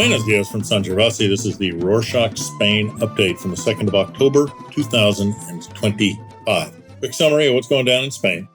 Buenos dias from San Gervasi. This is the Rorschach Spain update from the 2nd of October, 2025. Quick summary of what's going down in Spain.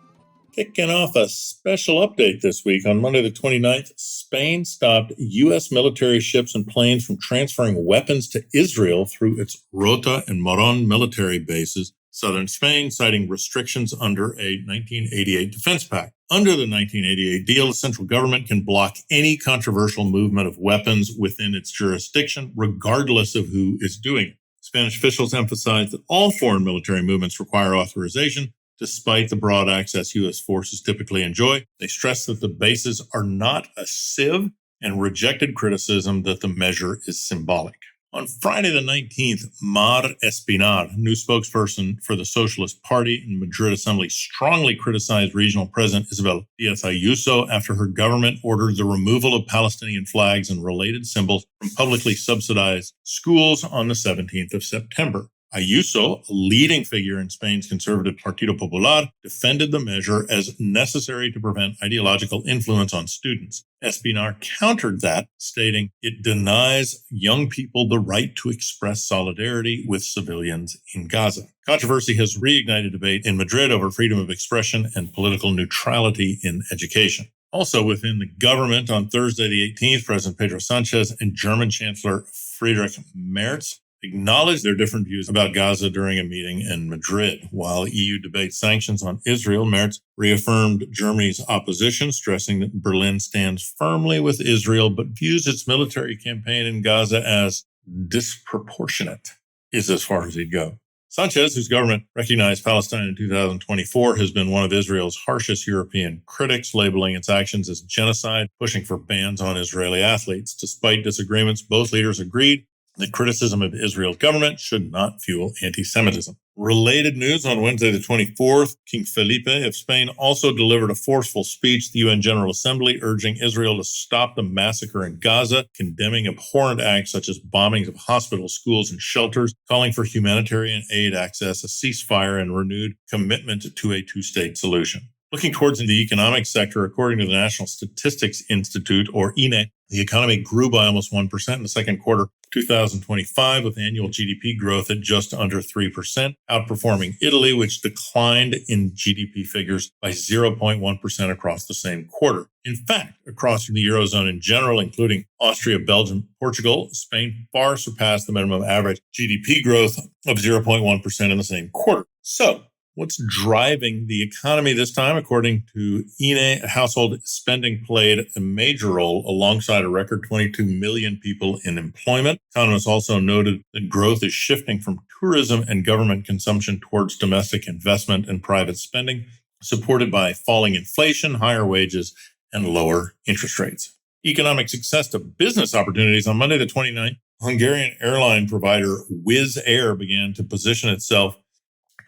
Kicking off a special update this week. On Monday the 29th, Spain stopped U.S. military ships and planes from transferring weapons to Israel through its Rota and Moron military bases, southern Spain, citing restrictions under a 1988 defense pact. Under the 1988 deal, the central government can block any controversial movement of weapons within its jurisdiction, regardless of who is doing it. Spanish officials emphasized that all foreign military movements require authorization, despite the broad access U.S. forces typically enjoy. They stressed that the bases are not a sieve and rejected criticism that the measure is symbolic. On Friday the 19th, Mar Espinar, new spokesperson for the Socialist Party in Madrid Assembly, strongly criticized regional president Isabel Díaz Ayuso after her government ordered the removal of Palestinian flags and related symbols from publicly subsidized schools on the 17th of September. Ayuso, a leading figure in Spain's conservative Partido Popular, defended the measure as necessary to prevent ideological influence on students. Espinar countered that, stating it denies young people the right to express solidarity with civilians in Gaza. Controversy has reignited debate in Madrid over freedom of expression and political neutrality in education. Also within the government, on Thursday the 18th, President Pedro Sanchez and German Chancellor Friedrich Merz acknowledged their different views about Gaza during a meeting in Madrid. While EU debates sanctions on Israel, Merz reaffirmed Germany's opposition, stressing that Berlin stands firmly with Israel but views its military campaign in Gaza as disproportionate, is as far as he'd go. Sanchez, whose government recognized Palestine in 2024, has been one of Israel's harshest European critics, labeling its actions as genocide, pushing for bans on Israeli athletes. Despite disagreements, both leaders agreed that criticism of Israel's government should not fuel anti-Semitism. Related news, on Wednesday the 24th, King Felipe of Spain also delivered a forceful speech to the UN General Assembly urging Israel to stop the massacre in Gaza, condemning abhorrent acts such as bombings of hospitals, schools, and shelters, calling for humanitarian aid access, a ceasefire, and renewed commitment to a two-state solution. Looking towards the economic sector, according to the National Statistics Institute, or INE, the economy grew by almost 1% in the second quarter of 2025, with annual GDP growth at just under 3%, outperforming Italy, which declined in GDP figures by 0.1% across the same quarter. In fact, across the Eurozone in general, including Austria, Belgium, Portugal, Spain far surpassed the minimum average GDP growth of 0.1% in the same quarter. So, what's driving the economy this time? According to INE, household spending played a major role alongside a record 22 million people in employment. Economists also noted that growth is shifting from tourism and government consumption towards domestic investment and private spending, supported by falling inflation, higher wages, and lower interest rates. Economic success to business opportunities. On Monday the 29th, Hungarian airline provider Wizz Air began to position itself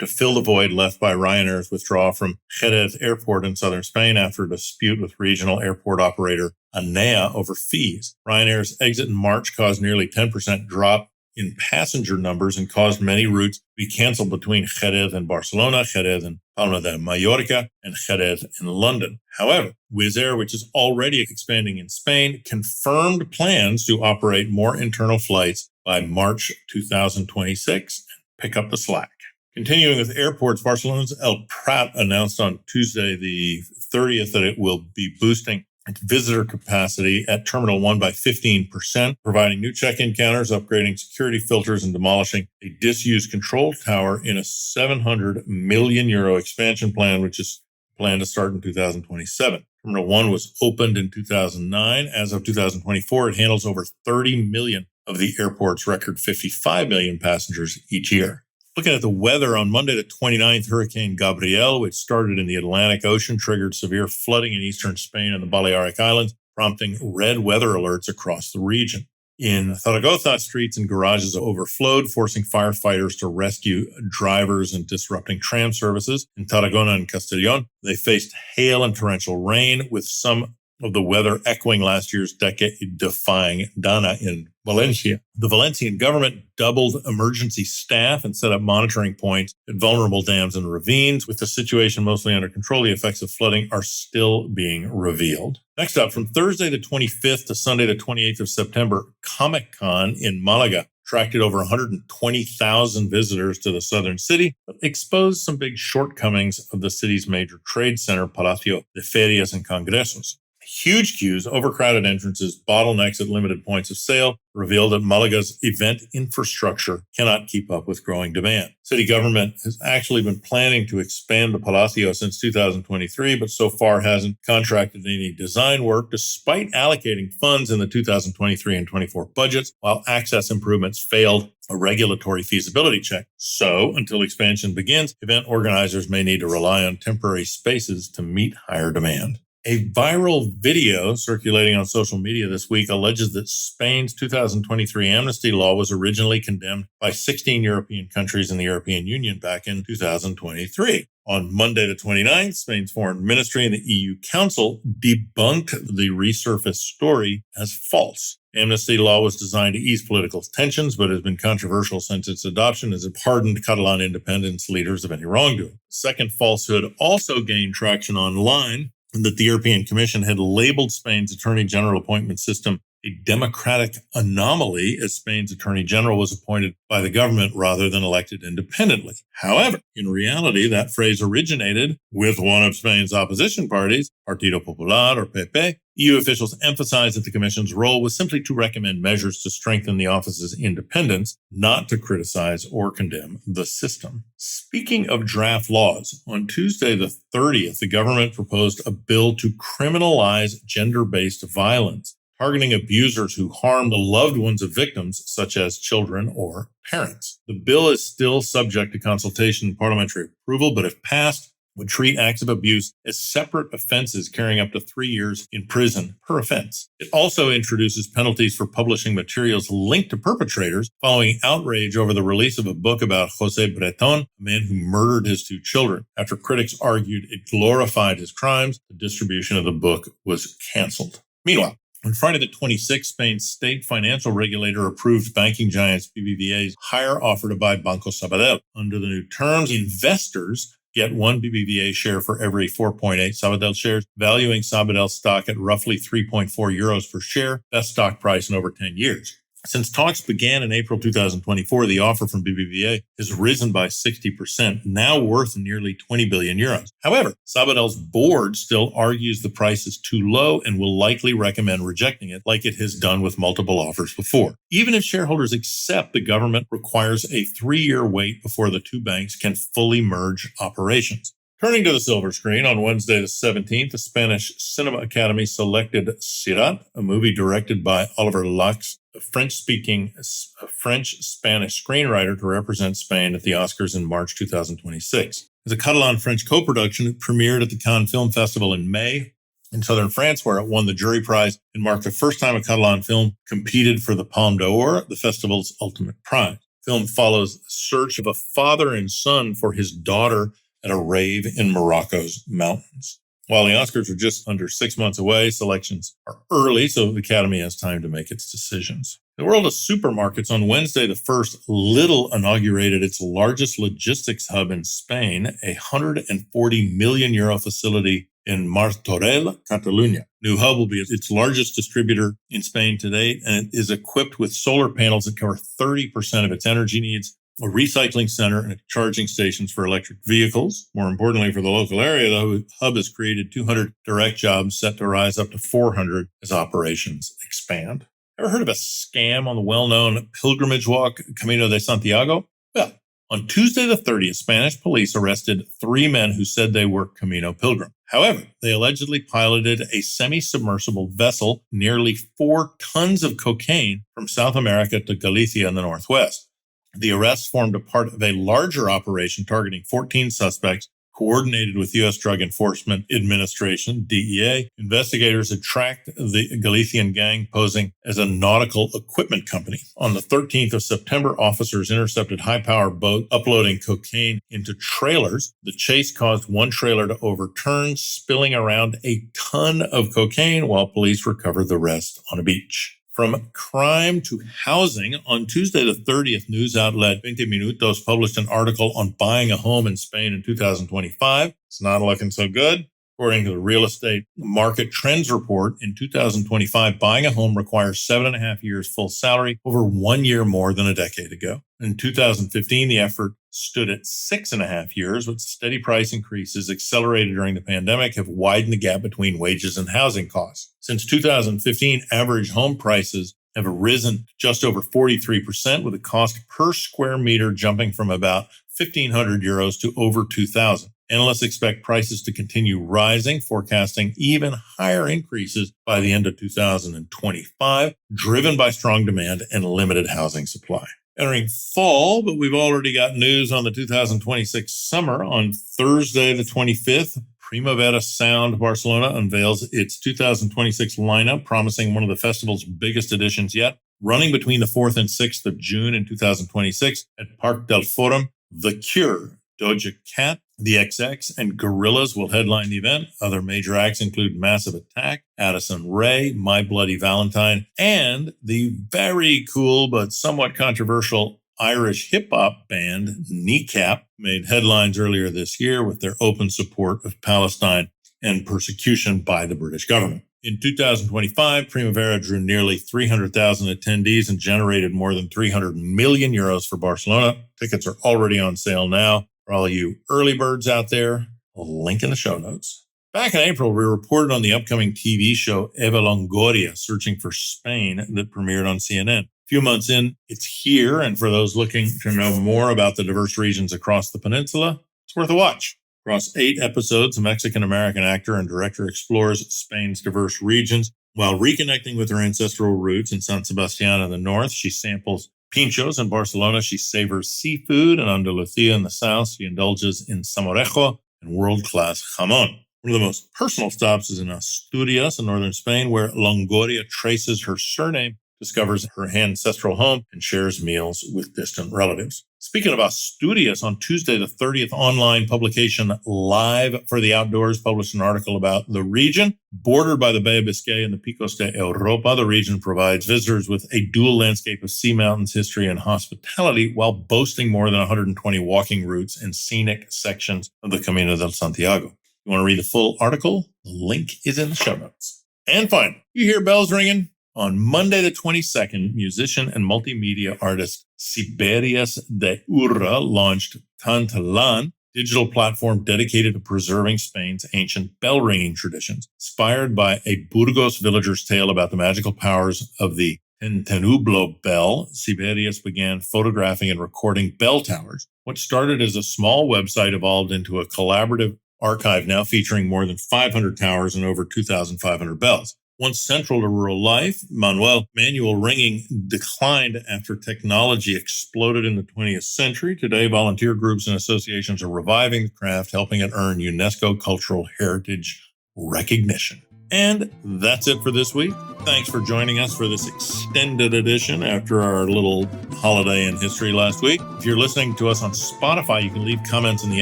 to fill the void left by Ryanair's withdrawal from Jerez Airport in southern Spain after a dispute with regional airport operator ANEA over fees. Ryanair's exit in March caused nearly 10% drop in passenger numbers and caused many routes to be canceled between Jerez and Barcelona, Jerez and Palma de Mallorca, and Jerez and London. However, Wizz Air, which is already expanding in Spain, confirmed plans to operate more internal flights by March 2026 and pick up the slack. Continuing with airports, Barcelona's El Prat announced on Tuesday the 30th that it will be boosting its visitor capacity at Terminal 1 by 15%, providing new check-in counters, upgrading security filters, and demolishing a disused control tower in a €700 million expansion plan, which is planned to start in 2027. Terminal 1 was opened in 2009. As of 2024, it handles over 30 million of the airport's record 55 million passengers each year. Looking at the weather, on Monday the 29th, Hurricane Gabriel, which started in the Atlantic Ocean, triggered severe flooding in eastern Spain and the Balearic Islands, prompting red weather alerts across the region. In Zaragoza, streets and garages overflowed, forcing firefighters to rescue drivers and disrupting tram services. In Tarragona and Castellón, they faced hail and torrential rain, with some of the weather echoing last year's decade-defying Dana in Valencia. The Valencian government doubled emergency staff and set up monitoring points at vulnerable dams and ravines. With the situation mostly under control, the effects of flooding are still being revealed. Next up, from Thursday the 25th to Sunday the 28th of September, Comic-Con in Malaga attracted over 120,000 visitors to the southern city, but exposed some big shortcomings of the city's major trade center, Palacio de Ferias and Congresos. Huge queues, overcrowded entrances, bottlenecks at limited points of sale revealed that Malaga's event infrastructure cannot keep up with growing demand. City government has actually been planning to expand the Palacio since 2023, but so far hasn't contracted any design work despite allocating funds in the 2023 and 24 budgets, while access improvements failed a regulatory feasibility check. So, until expansion begins, event organizers may need to rely on temporary spaces to meet higher demand. A viral video circulating on social media this week alleges that Spain's 2023 amnesty law was originally condemned by 16 European countries in the European Union back in 2023. On Monday the 29th, Spain's foreign ministry and the EU Council debunked the resurfaced story as false. Amnesty law was designed to ease political tensions, but has been controversial since its adoption as it pardoned Catalan independence leaders of any wrongdoing. The second falsehood also gained traction online, that the European Commission had labeled Spain's Attorney General appointment system a democratic anomaly, as Spain's Attorney General was appointed by the government rather than elected independently. However, in reality, that phrase originated with one of Spain's opposition parties, Partido Popular or PP. EU officials emphasized that the Commission's role was simply to recommend measures to strengthen the office's independence, not to criticize or condemn the system. Speaking of draft laws, on Tuesday the 30th, the government proposed a bill to criminalize gender-based violence, targeting abusers who harm the loved ones of victims, such as children or parents. The bill is still subject to consultation and parliamentary approval, but if passed, would treat acts of abuse as separate offenses carrying up to 3 years in prison per offense. It also introduces penalties for publishing materials linked to perpetrators following outrage over the release of a book about José Breton, a man who murdered his 2 children. After critics argued it glorified his crimes, the distribution of the book was canceled. Meanwhile, on Friday the 26th, Spain's state financial regulator approved banking giants BBVA's higher offer to buy Banco Sabadell. Under the new terms, investors get 1 BBVA share for every 4.8 Sabadell shares, valuing Sabadell stock at roughly 3.4 euros per share, best stock price in over 10 years. Since talks began in April 2024, the offer from BBVA has risen by 60%, now worth nearly 20 billion euros. However, Sabadell's board still argues the price is too low and will likely recommend rejecting it, like it has done with multiple offers before. Even if shareholders accept, the government requires a 3-year wait before the 2 banks can fully merge operations. Turning to the silver screen, on Wednesday the 17th, the Spanish Cinema Academy selected Sirat, a movie directed by Oliver Lux, a French-Spanish screenwriter, to represent Spain at the Oscars in March 2026. As a Catalan-French co-production, it premiered at the Cannes Film Festival in May in southern France, where it won the jury prize and marked the first time a Catalan film competed for the Palme d'Or, the festival's ultimate prize. The film follows the search of a father and son for his daughter at a rave in Morocco's mountains. While the Oscars are just under 6 months away, selections are early, so the Academy has time to make its decisions. In the world of supermarkets, on Wednesday the 1st, Lidl inaugurated its largest logistics hub in Spain, a €140 million facility in Martorell, Catalonia. New hub will be its largest distributor in Spain to date, and it is equipped with solar panels that cover 30% of its energy needs, a recycling center, and charging stations for electric vehicles. More importantly, for the local area, the hub has created 200 direct jobs, set to rise up to 400 as operations expand. Ever heard of a scam on the well-known pilgrimage walk Camino de Santiago? Well, on Tuesday the 30th, Spanish police arrested 3 men who said they were Camino pilgrims. However, they allegedly piloted a semi-submersible vessel, nearly 4 tons of cocaine, from South America to Galicia in the northwest. The arrests formed a part of a larger operation targeting 14 suspects Coordinated with U.S. Drug Enforcement Administration, DEA, investigators had tracked the Galician gang posing as a nautical equipment company. On the 13th of September, officers intercepted high-powered boat uploading cocaine into trailers. The chase caused one trailer to overturn, spilling around a ton of cocaine while police recovered the rest on a beach. From crime to housing, on Tuesday the 30th, news outlet 20 Minutos published an article on buying a home in Spain in 2025. It's not looking so good. According to the Real Estate Market Trends Report, in 2025, buying a home requires 7.5 years full salary, over 1 year more than a decade ago. In 2015, the effort stood at 6.5 years, with steady price increases accelerated during the pandemic have widened the gap between wages and housing costs. Since 2015, average home prices have risen just over 43%, with the cost per square meter jumping from about 1,500 euros to over 2,000. Analysts expect prices to continue rising, forecasting even higher increases by the end of 2025, driven by strong demand and limited housing supply. Entering fall, but we've already got news on the 2026 summer. On Thursday, the 25th, Primavera Sound Barcelona unveils its 2026 lineup, promising one of the festival's biggest editions yet. Running between the 4th and 6th of June in 2026 at Parc del Forum, The Cure, Doja Cat, The XX, and Gorillaz will headline the event. Other major acts include Massive Attack, Addison Rae, My Bloody Valentine, and the very cool but somewhat controversial Irish hip-hop band Kneecap made headlines earlier this year with their open support of Palestine and persecution by the British government. In 2025, Primavera drew nearly 300,000 attendees and generated more than 300 million euros for Barcelona. Tickets are already on sale now. For all you early birds out there, a link in the show notes. Back in April, we reported on the upcoming TV show Eva Longoria, Searching for Spain, that premiered on CNN. A few months in, it's here, and for those looking to know more about the diverse regions across the peninsula, it's worth a watch. Across 8 episodes, a Mexican-American actor and director explores Spain's diverse regions. While reconnecting with her ancestral roots in San Sebastián in the north, she samples pinchos in Barcelona. She savors seafood. In Andalusia in the south, she indulges in samorejo and world-class jamón. One of the most personal stops is in Asturias in northern Spain, where Longoria traces her surname, discovers her ancestral home, and shares meals with distant relatives. Speaking of Asturias, on Tuesday the 30th, online publication Live for the Outdoors published an article about the region. Bordered by the Bay of Biscay and the Picos de Europa, the region provides visitors with a dual landscape of sea mountains, history, and hospitality, while boasting more than 120 walking routes and scenic sections of the Camino del Santiago. You want to read the full article? The link is in the show notes. And finally, you hear bells ringing? On Monday the 22nd, musician and multimedia artist Siberias de Urra launched Tantalan, digital platform dedicated to preserving Spain's ancient bell-ringing traditions. Inspired by a Burgos villager's tale about the magical powers of the Tentenublo bell, Siberias began photographing and recording bell towers. What started as a small website evolved into a collaborative archive now featuring more than 500 towers and over 2,500 bells. Once central to rural life, manual ringing declined after technology exploded in the 20th century. Today, volunteer groups and associations are reviving the craft, helping it earn UNESCO Cultural Heritage recognition. And that's it for this week. Thanks for joining us for this extended edition after our little holiday in history last week. If you're listening to us on Spotify, you can leave comments in the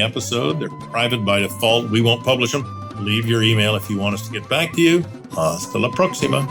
episode. They're private by default. We won't publish them. Leave your email if you want us to get back to you. Hasta la próxima.